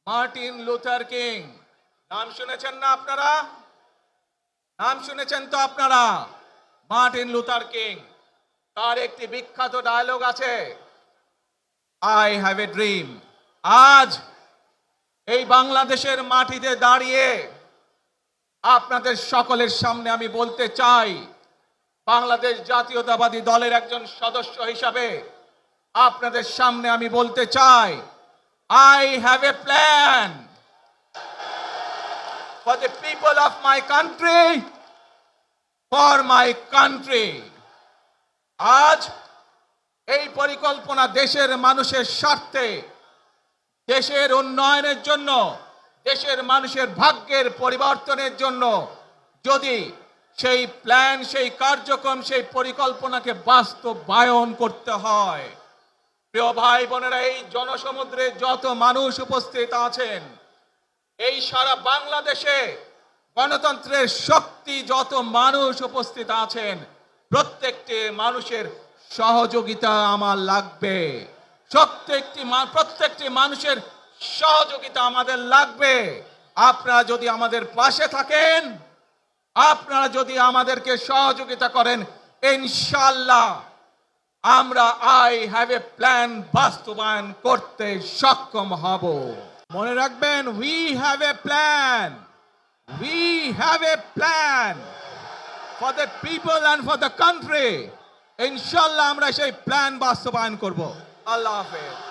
Martin Luther king. নাম শুনেছেন না আপনারা? নাম শুনেছেন তো আপনারা? মার্টিন লুথার কিং, তার একটি বিখ্যাত ডায়লগ আছে, আই হ্যাভ এ ড্রিম। আজ এই বাংলাদেশের মাটিতে দাঁড়িয়ে আপনাদের সকলের সামনে আমি বলতে চাই, বাংলাদেশ জাতীয়তাবাদী দলের একজন সদস্য হিসাবে আপনাদের সামনে আমি বলতে চাই, I have a plan for the people of my country, for my country. আজ এই পরিকল্পনা দেশের মানুষের স্বার্থে, দেশের উন্নয়নের জন্য, দেশের মানুষের ভাগ্যের পরিবর্তনের জন্য যদি সেই প্ল্যান, সেই কার্যক্রম, সেই পরিকল্পনাকে বাস্তবায়ন করতে হয়, প্রিয় ভাই বোনেরা, এই জনসমুদ্রে যত মানুষ উপস্থিত আছেন, এই সারা বাংলাদেশে গণতন্ত্রের শক্তি যত মানুষ উপস্থিত আছেন, প্রত্যেকটি মানুষের সহযোগিতা আমার লাগবে। প্রত্যেকটি মানুষের সহযোগিতা আমাদের লাগবে। আপনারা যদি আমাদের পাশে থাকেন, আপনারা যদি আমাদেরকে সহযোগিতা করেন, ইনশাআল্লাহ আমরা আই হ্যাভ এ প্ল্যান বাস্তবায়ন করতে সক্ষম হব। মনে রাখবেন, we have a plan, we have a plan for the people and for the country. ইনশাআল্লাহ আমরা সেই প্ল্যান বাস্তবায়ন করব। আল্লাহ হাফেজ।